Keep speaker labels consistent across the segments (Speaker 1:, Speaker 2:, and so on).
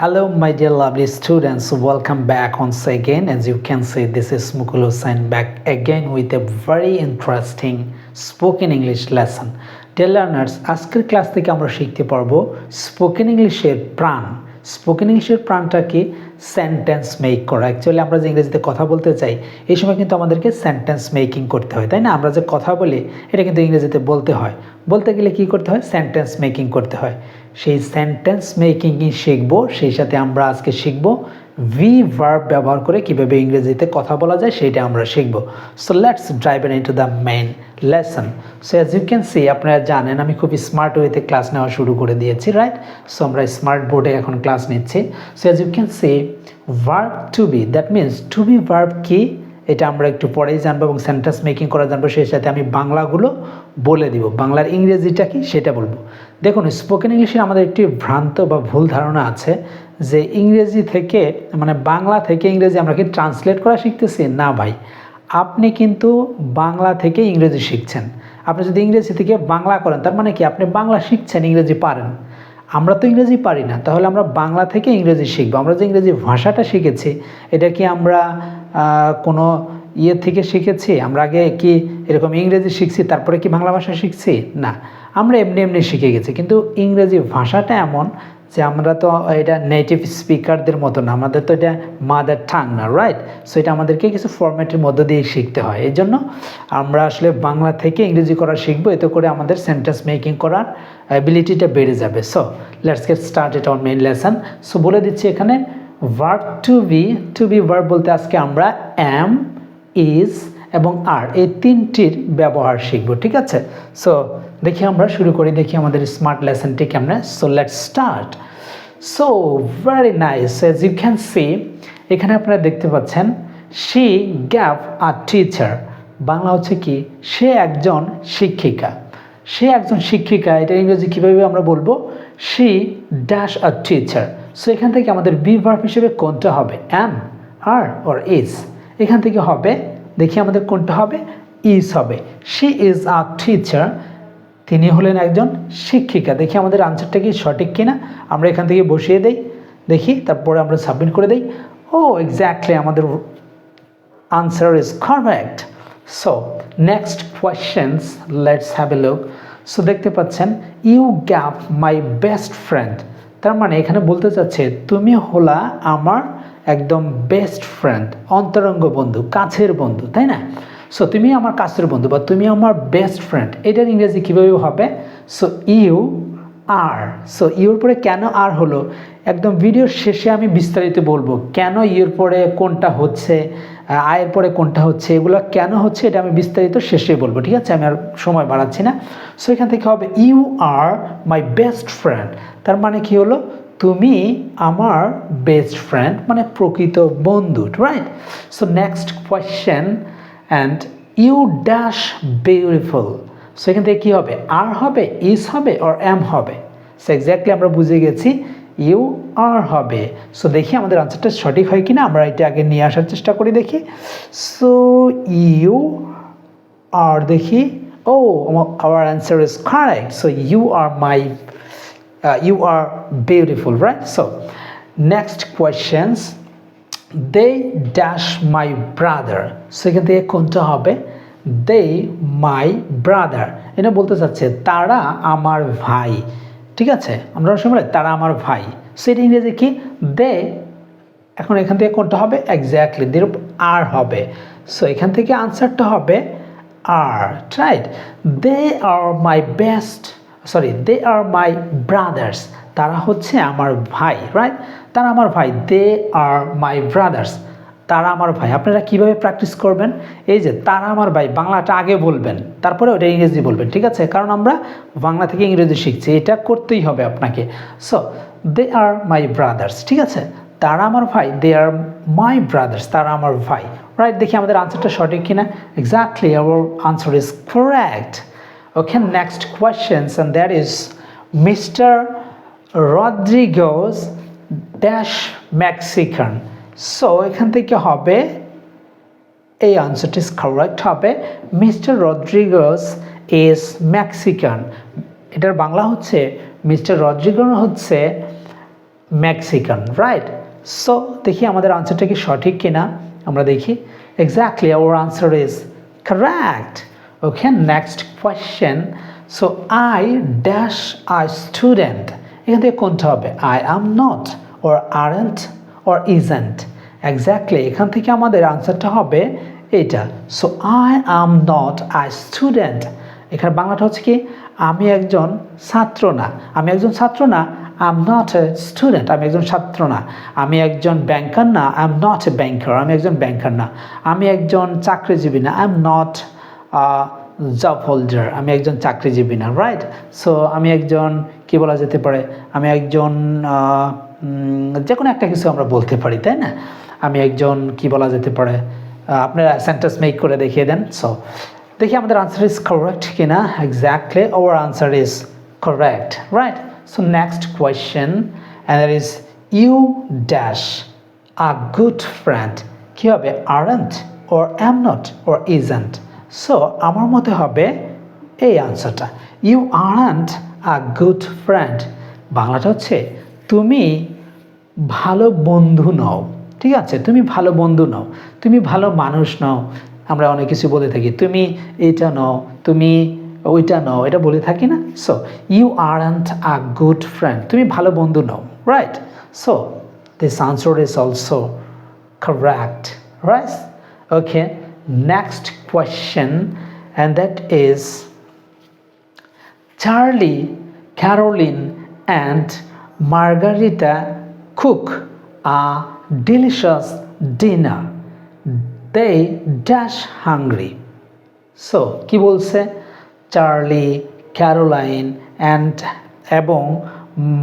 Speaker 1: Hello, my dear lovely students. Welcome back once again. As you can see, this is Mukul Hussain back again with a very interesting spoken English lesson. Dear learners, আজকের class থেকে আমরা শিখতে পারবো spoken ইংলিশের প্রাণ। Spoken ইংলিশের প্রাণটা কি? সেন্টেন্স মেক করা। অ্যাকচুয়ালি আমরা যে ইংরেজিতে কথা বলতে চাই এই সময় কিন্তু আমাদেরকে সেন্টেন্স মেকিং করতে হয়, তাই না? আমরা যে কথা বলি এটা কিন্তু ইংরেজিতে বলতে হয়। বলতে গেলে কি করতে হয়? সেন্টেন্স মেকিং করতে হয়। সেই সেন্টেন্স মেকিংই শিখবো। সেই সাথে আমরা আজকে শিখবো ভি ভার্ব ব্যবহার করে কিভাবে ইংরেজিতে কথা বলা যায় সেটা আমরা শিখবো। So let's drive into the main lesson. So as you can see, আপনারা জানেন আমি খুব স্মার্ট ওয়েতে ক্লাস নেওয়া শুরু করে দিয়েছি, রাইট? সো আমরা স্মার্ট বোর্ডে এখন ক্লাস নিচ্ছি। So as you can see, verb to be, that means to be verb কি এটা আমরা একটু পরেই জানবো এবং সেন্টেন্স মেকিং করা জানবো। সেই সাথে আমি বাংলাগুলো বলে দিব, বাংলার ইংরেজিটা কি সেটা বলবো। দেখুন, স্পোকেন ইংলিশে আমাদের একটি ভ্রান্ত বা ভুল ধারণা আছে যে ইংরেজি থেকে মানে বাংলা থেকে ইংরেজি আমরা কি ট্রান্সলেট করা শিখতেছি। না ভাই, আপনি কিন্তু বাংলা থেকে ইংরেজি শিখছেন। আপনি যদি ইংরেজি থেকে বাংলা করেন তার মানে কি আপনি বাংলা শিখছেন, ইংরেজি পারেন। আমরা তো ইংরেজি পারি না, তাহলে আমরা বাংলা থেকে ইংরেজি শিখবো। আমরা যে ইংরেজি ভাষাটা শিখেছি এটা কি আমরা কোনো ইয়ে থেকে শিখেছি? আমরা আগে কি এরকম ইংরেজি শিখছি তারপরে কি বাংলা ভাষা শিখছি? না, আমরা এমনি এমনি শিখে গেছি। কিন্তু ইংরেজি ভাষাটা এমন যে আমরা তো এটা নেটিভ স্পিকারদের মতো না, আমাদের তো এটা মাদার টাং না, রাইট? সো এটা আমাদেরকে কিছু ফরম্যাটের মধ্য দিয়ে শিখতে হয়। এই জন্য আমরা আসলে বাংলা থেকে ইংরেজি করা শিখবো, এতে করে আমাদের সেন্টেন্স মেকিং করার অ্যাবিলিটিটা বেড়ে যাবে। So let's get started on main lesson. So বলে দিচ্ছি এখানে ভার্ব টু বি ভার্ব বলতে আজকে আমরা অ্যাম, ইজ এবং আর এই তিনটির ব্যবহার শিখব, ঠিক আছে? সো দেখি আমরা শুরু করি, দেখি আমাদের স্মার্ট লেসনটি কেমন। So let's start. So very nice. As you can see, এখানে আপনারা দেখতে পাচ্ছেন she gave a teacher. Bangla হচ্ছে কি? সে একজন শিক্ষিকা। সে একজন শিক্ষিকা, এটা ইংরেজি কীভাবে আমরা বলবো? She dash a teacher. So এখান থেকে আমাদের বি ভার্ব হিসেবে কোনটা হবে? অ্যাম, আর অর ইজ? এখান থেকে হবে, দেখি আমাদের কোনটা হবে? ইজ হবে। শি ইজ আ টিচার, তিনি হলেন একজন শিক্ষিকা। দেখি আমাদের আনসারটা কি সঠিক কিনা। আমরা এখান থেকে বসিয়ে দেই, দেখি, তারপরে আমরা সাবমিট করে দেই। ও এক্স্যাক্টলি, আমাদের answer is correct. So next questions, let's have a look. So দেখতে পাচ্ছেন you gave my best friend. তার মানে এখানে বলতে চাচ্ছে তুমি হলা আমার একদম বেস্ট ফ্রেন্ড, অন্তরঙ্গ বন্ধু, কাছের বন্ধু, তাই না? সো তুমি আমার কাছের বন্ধু বা তুমি আমার বেস্ট ফ্রেন্ড, এটার ইংরেজি কীভাবে হবে? So you are. So your পরে কেন আর হলো একদম ভিডিওর শেষে আমি বিস্তারিত বলবো, কেন ইউর পরে কোনটা হচ্ছে, আয়ের পরে কোনটা হচ্ছে, এগুলো কেন হচ্ছে এটা আমি বিস্তারিত শেষে বলবো, ঠিক আছে? আমি আর সময় বাড়াচ্ছি না। সো এখান থেকে হবে you are my best friend. তার মানে কি হলো? তুমি আমার বেস্ট ফ্রেন্ড, মানে প্রকৃত বন্ধু, right? So next question, and you dash beautiful. So এখান থেকে কী হবে? আর হবে, ইজ হবে, অর অ্যাম হবে? সো এক্স্যাক্টলি আমরা বুঝে গেছি ইউ আর হবে। সো দেখি আমাদের আনসারটা সঠিক হয় কিনা, আমরা এটা আগে নিয়ে আসার চেষ্টা করি, দেখি। সো ইউ আর, দেখি, oh our answer is correct. So you are my you are beautiful, right? So next questions, they dash my brother. So এখান থেকে কোনটা হবে? they my brother, এটা বলতে চাচ্ছে তারা আমার ভাই, ঠিক আছে? আমরা সময় তারা আমার ভাই। সো এটা ইংরেজি কি? they। এখন এখান থেকে কোনটা হবে? এক্স্যাক্টলি দের আর হবে। সো এখান থেকে আনসারটা হবে are, right? They are my best, sorry, they are my brothers, তারা হচ্ছে আমার ভাই, রাইট? তারা আমার ভাই, দে আর মাই ব্রাদার্স, তারা আমার ভাই। আপনারা কিভাবে প্র্যাকটিস করবেন? এই যে তারা আমার ভাই, বাংলাটা আগে বলবেন, তারপরে ওটা ইংরেজি বলবেন, ঠিক আছে? কারণ আমরা বাংলা থেকে ইংরেজি শিখছি, এটা করতেই হবে আপনাকে। So they are my brothers, ঠিক আছে? তারা আমার ভাই, দে আর মাই ব্রাদার্স, তারা আমার ভাই, রাইট? দেখি আমাদের আনসারটা সঠিক কিনা। Exactly our answer is correct. Okay, next questions, and that is Mr. Rodriguez dash Mexican. So এখান থেকে হবে, এই আনসারটি কারেক্ট হবে মিস্টার রদ্রিগেজ ইজ মেক্সিকান। এটার বাংলা হচ্ছে মিস্টার রদ্রিগেজ হচ্ছে মেক্সিকান, রাইট? সো দেখি আমাদের আনসারটা কি সঠিক কিনা আমরা দেখি। Exactly our answer is correct. Okay, next question. So I dash a student, এখান থেকে কোনটা হবে? I am not, or aren't, or isn't? Exactly এখান থেকে আমাদের আনসারটা হবে এইটা। So I am not a student, এখানে বাংলাটা হচ্ছে কি, আমি একজন ছাত্র না। আমি একজন ছাত্র না, I am not a student, আমি একজন ছাত্র না। আমি একজন ব্যাংকার না, আই এম নট এ ব্যাংকার, আমি একজন ব্যাংকার না। আমি একজন চাকরিজীবী না, I am not job holder, আমি একজন চাকরিজীবী না, রাইট? সো আমি একজন কি বলা যেতে পারে, আমি একজন যে কোনো একটা কিছু আমরা বলতে পারি, তাই না? আমি একজন কি বলা যেতে পারে, আপনারা সেন্টেন্স মেক করে দেখিয়ে দেন। সো দেখি আমাদের আনসার ইজ কারেক্ট কিনা। Exactly our answer is correct, right? So next question, and that is you dash a good friend, কী হবে? Aren't, or am not, or isn't? So আমার মতে হবে এই আনসারটা, you aren't a good friend. বাংলাটা হচ্ছে তুমি ভালো বন্ধু নও, ঠিক আছে? তুমি ভালো বন্ধু নও, তুমি ভালো মানুষ নও। আমরা অনেক কিছু বলে থাকি, তুমি এটা নও, তুমি ওইটা নও, এটা বলে থাকি না? So you aren't a good friend, তুমি ভালো বন্ধু নও, right? So this answer is also correct, right? Okay, next question, and that is Charlie, Caroline, and Margarita cook a delicious dinner. They dash hungry. So কি বলছে? Charlie, Caroline এবং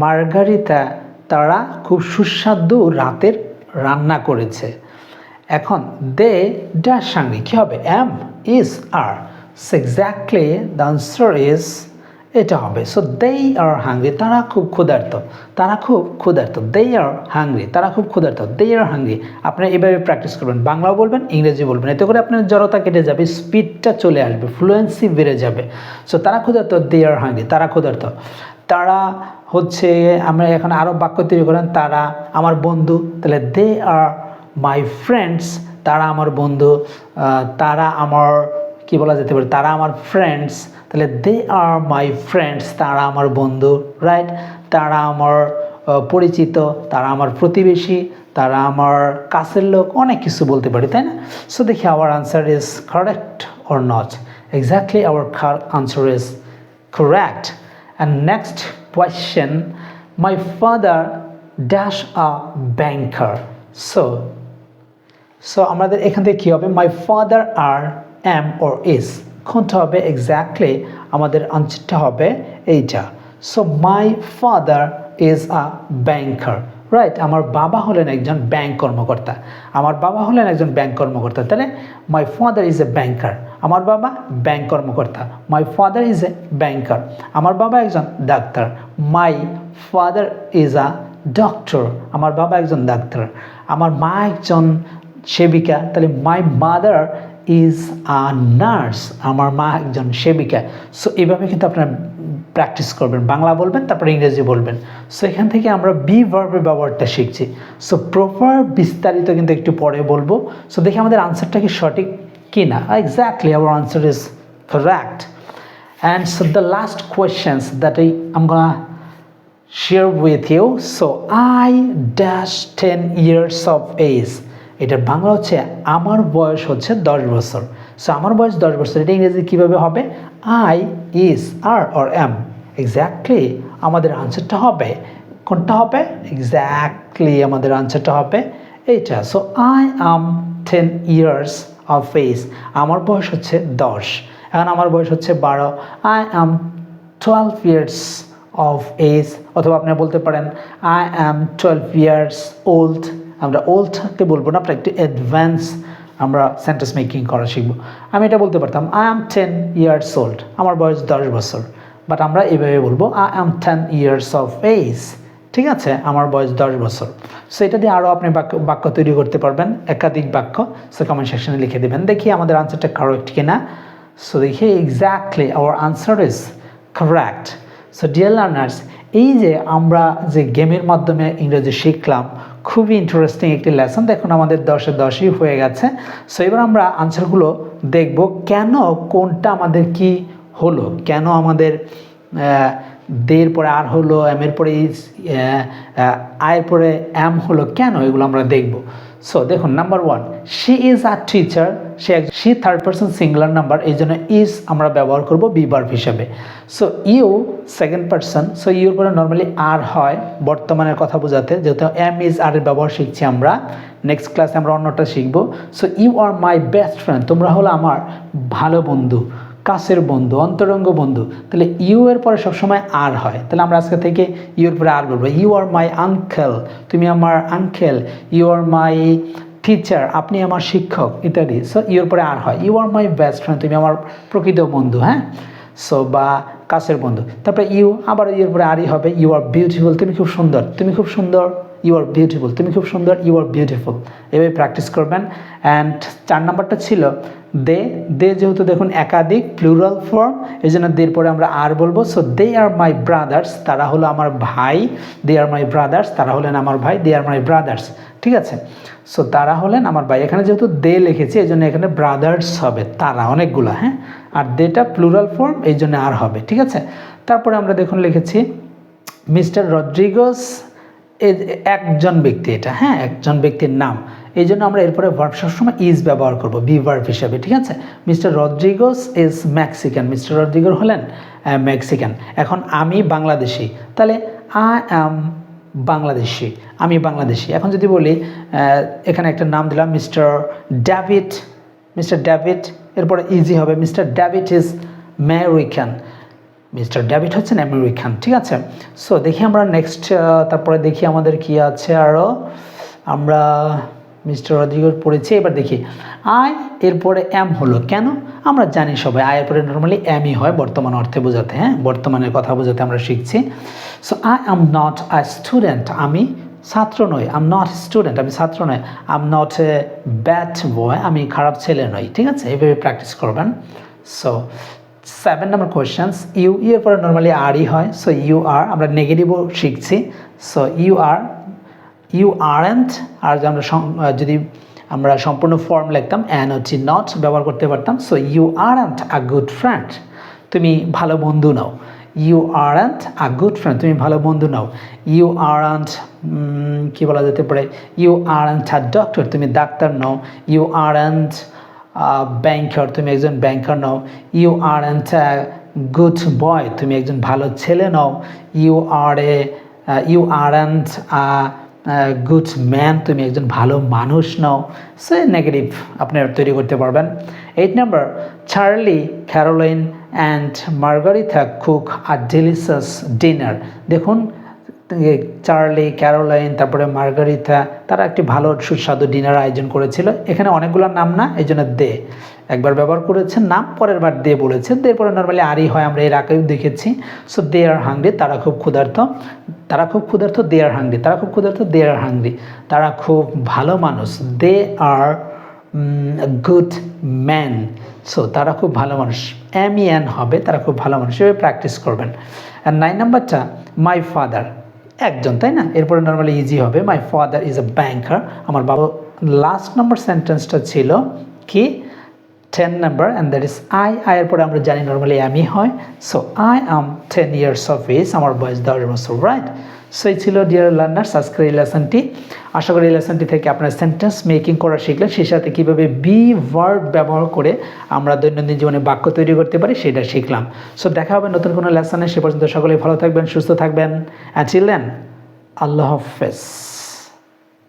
Speaker 1: মার্গারিতা তারা খুব সুস্বাদু রাতের রান্না করেছে। এখন দে ড্যাশ হাংরি, কী হবে? Am is are. So exactly the answer is এটা হবে। সো দে আর হাংরি, তারা খুব ক্ষুধার্ত, তারা খুব ক্ষুধার্ত। দে আর হাংরি, তারা খুব ক্ষুধার্ত। দে আর হাংরি। আপনারা এভাবে প্র্যাকটিস করবেন, বাংলাও বলবেন, ইংরেজি বলবেন, এতে করে আপনার জড়তা কেটে যাবে, স্পিডটা চলে আসবে, ফ্লুয়েন্সি বেড়ে যাবে। সো তারা ক্ষুধার্ত, দে আর হাংরি, তারা ক্ষুধার্ত। তারা হচ্ছে, আমরা এখন আরও বাক্য তৈরি করেন, তারা আমার বন্ধু, তাহলে দে আর মাই ফ্রেন্ডস, তারা আমার বন্ধু। তারা আমার কি বলা যেতে পারে, তারা আমার ফ্রেন্ডস, তাহলে দে আর মাই ফ্রেন্ডস, তারা আমার বন্ধু, রাইট? তারা আমার পরিচিত, তারা আমার প্রতিবেশী, তারা আমার কাছের লোক, অনেক কিছু বলতে পারি, তাই না? সো দেখি our answer is correct or not. Exactly our answer is correct. And next question, my father dash a banker. So আমাদের এখান থেকে কী হবে? My father are am or is, কোনটা হবে? এক্স্যাক্টলি আমাদের আনসারটা হবে এইটা। So my father is a banker, right? আমার বাবা হলেন একজন ব্যাংক কর্মকর্তা, আমার বাবা হলেন একজন ব্যাংক কর্মকর্তা। তাহলে মাই ফাদার ইজ এ ব্যাংকার, আমার বাবা ব্যাংক কর্মকর্তা। মাই ফাদার ইজ এ ব্যাংকার, আমার বাবা একজন doctor. My father is a doctor, আমার বাবা একজন ডাক্তার। আমার মা একজন সেবিকা, তাহলে my mother is a nurse, আমার মা একজন সেবিকা। সো এইভাবে কিন্তু আপনারা প্র্যাকটিস করবেন, বাংলা বলবেন, তারপরে ইংরেজি বলবেন। সো এখান থেকে আমরা বি ভার্বের ব্যবহারটা শিখছি। সো প্রপার বিস্তারিত কিন্তু একটু পরে বলবো। সো দেখি আমাদের আনসারটা কি সঠিক কি না। Exactly our answer is correct. And so the last questions that I'm gonna share with you. So I dash 10 years of age. এটার বাংলা হচ্ছে আমার বয়স হচ্ছে 10 বছর। সো আমার বয়স 10 বছর, এটা ইংরেজি কীভাবে হবে? I is are or am. Exactly আমাদের আনসারটা হবে কোনটা হবে? এক্স্যাক্টলি আমাদের আনসারটা হবে এইটা। So I am 10 years of age, আমার বয়স হচ্ছে 10, এখন আমার বয়স হচ্ছে 12। I am 12 years of age, অথবা আপনারা বলতে পারেন আই অ্যাম 12 years old। আমরা ওল্ডকে বলবো না, আমরা একটু অ্যাডভান্স আমরা সেন্টেন্স মেকিং করা শিখবো। আমি এটা বলতে পারতাম আই অ্যাম 10 years old, আমার বয়স 10 বছর, বাট আমরা এভাবে বলবো I am 10 years of age, ঠিক আছে? আমার বয়স 10 বছর। সো এটা দিয়ে আরও আপনি বাক্য তৈরি করতে পারবেন, একাধিক বাক্য। সো কমেন্ট সেকশনে লিখে দেবেন, দেখি আমাদের আনসারটা কারেক্ট কিনা। সো দেখি exactly our answer is correct. So dear learners, এই যে আমরা যে গেমের মাধ্যমে ইংরেজি শিখলাম, খুবই ইন্টারেস্টিং একটি লেসন। দেখুন আমাদের 10-এ 10ই হয়ে গেছে। সো এবার আমরা আনসারগুলো দেখব, কেন কোনটা আমাদের কি হলো, কেন আমাদের দের পরে আর হলো, এম এর পরে আয়ের পরে এম হলো, কেন, এগুলো আমরা দেখব। সো দেখুন, number 1, she is a teacher. She third person singular number, এই জন্য ইজ আমরা ব্যবহার করব বি ভার্ব হিসাবে। So you second person, so your পরে নর্মালি আর হয় বর্তমানের কথা বোঝাতে, যেহেতু এম ইজ আর এর ব্যবহার শিখছি আমরা। নেক্সট ক্লাসে আমরা অন্যটা শিখবো। So you are my best friend, তোমরা হলো আমার ভালো বন্ধু, কাছের বন্ধু, অন্তরঙ্গ বন্ধু। তাহলে ইউ এর পরে সবসময় আর হয়, তাহলে আমরা আজকে থেকে ইউর পরে আর বলবো। ইউ আর মাই আঙ্কেল, তুমি আমার uncle. You are my teacher, আপনি আমার শিক্ষক, ইত্যাদি। সো ইউর পরে আর হয়। You are my best friend, তুমি আমার প্রকৃত বন্ধু, হ্যাঁ, সো বা কাছের বন্ধু। তারপরে ইউ, আবার ইউর পরে আরই হবে। ইউ আর বিউটিফুল, তুমি খুব সুন্দর, তুমি খুব সুন্দর। ইউ আর বিউটিফুল, তুমি খুব সুন্দর। ইউ আর বিউটিফুল, এভাবে প্র্যাকটিস করবেন। অ্যান্ড 4 নাম্বারটা ছিল দে। দে যেহেতু দেখুন একাধিক প্লুরাল ফর্ম, এই জন্য দের পরে আমরা আর বলবো। So they are my brothers, তারা হলো আমার ভাই। দে আর মাই ব্রাদার্স, তারা হলেন আমার ভাই। দে আর মাই ব্রাদার্স, ঠিক আছে। সো তারা হলেন আমার ভাই। এখানে যেহেতু দে লিখেছি, এই জন্য এখানে ব্রাদার্স হবে, তারা অনেকগুলো, হ্যাঁ। আর দেটা প্লুরাল ফর্ম, এই জন্য আর হবে, ঠিক আছে। তারপরে আমরা দেখুন লিখেছি মিস্টার রদ্রিগোস, একজন ব্যক্তি, এটা, হ্যাঁ, একজন ব্যক্তির নাম। এই জন্য আমরা এরপরে ভার্ব সবসময় ইজ ব্যবহার করব বি ভার্ব হিসাবে, ঠিক আছে। মিস্টার রদ্রিগোস ইজ মেক্সিকান, মিস্টার রদ্রিগোস হলেন মেক্সিকান। এখন আমি বাংলাদেশি, তাহলে আই অ্যাম বাংলাদেশি, আমি বাংলাদেশি। এখন যদি বলি এখানে একটা নাম দিলাম মিস্টার ডেভিড, মিস্টার ডেভিড, এরপরে ইজি হবে mister David is American, mister David হচ্ছেন আমেরিকান, ঠিক আছে। সো দেখি আমরা নেক্সট, তারপরে দেখি আমাদের কি আছে আরও। আমরা মিস্টার রদ্রিগোস পড়েছি। এবার দেখি আই এরপরে এম হলো কেন, আমরা জানি সবাই আই এর পরে নর্মালি এমই হয় বর্তমান অর্থে বোঝাতে, হ্যাঁ, বর্তমানের কথা বোঝাতে আমরা শিখছি। So I am not a student, আমি ছাত্র নই। আই এম নট স্টুডেন্ট, আমি ছাত্র নই। I am not a bad boy, আমি খারাপ ছেলে নই, ঠিক আছে। এইভাবে প্র্যাকটিস করবেন। সো 7 নম্বর কোয়েশ্চেন্স, ইউ এর পরে নর্মালি আরই হয়। সো ইউ আর, আমরা নেগেটিভও শিখছি। So you are, you aren't, আর যদি আমরা সম্পূর্ণ ফর্ম লিখতাম অ্যান হচ্ছে নট ব্যবহার করতে পারতাম। So you aren't a good friend, তুমি ভালো বন্ধু নাও। You aren't a good friend, তুমি ভালো বন্ধু নাও। ইউ আরন্ট, কী বলা যেতে পারে, ইউ আরন্ট আ ডক্টর, তুমি ডাক্তার নাও। ইউ আরন্ট ব্যাংকার, তুমি একজন ব্যাংকার নাও। You aren't a good boy, তুমি একজন ভালো ছেলে নাও। You aren't a good man, তুমি একজন ভালো মানুষ নাও। সো নেগেটিভ আপনি তৈরি করতে পারবেন। 8 number, Charlie, Caroline and Margaritha cook a delicious dinner. দেখুন চার্লি, ক্যারোলাইন, তারপরে মার্গারিথা, তারা একটি ভালো সুস্বাদু ডিনার আয়োজন করেছিল। এখানে অনেকগুলো নাম না, এই জন্য দে একবার ব্যবহার করেছেন নাম, পরের বার দে বলেছেন। এরপরে নর্মালি আরই হয়, আমরা এর আগেও দেখেছি। সো দে আর হাংরি, তারা খুব ক্ষুধার্ত, তারা খুব ক্ষুধার্ত। দে আর হাংরি, তারা খুব ক্ষুধার্ত। দে আর হাংরি, তারা খুব ভালো মানুষ। দে আর গুড ম্যান, সো তারা খুব ভালো মানুষ। এন হবে, তারা খুব ভালো মানুষ। এভাবে প্র্যাকটিস করবেন। আর 9 নাম্বারটা মাই ফাদার, একজন, তাই না। এরপরে নর্মালি ইজি হবে মাই ফাদার ইজ এ ব্যাংকার, আমার বাবা। লাস্ট নাম্বার সেন্টেন্সটা ছিল কি 10 number, and that is I. আয়ের পরে আমরা জানি নর্মালি এমই হয়। So I am 10 years of age, আমার বয়স 10 বছর, রাইট। সো এই ছিল ডিয়ার লার্নার্স আজকের এই লেসনটি। আশা করি এই লেসনটি থেকে আপনার সেন্টেন্স মেকিং করা শিখলেন, সেই সাথে কীভাবে বি ভার্ব ব্যবহার করে আমরা দৈনন্দিন জীবনে বাক্য তৈরি করতে পারি সেটা শিখলাম। সো দেখা হবে নতুন কোনো লেসনে, সে পর্যন্ত সকলেই ভালো থাকবেন, সুস্থ থাকবেন। আনটিল দেন, আল্লাহ হাফেজ।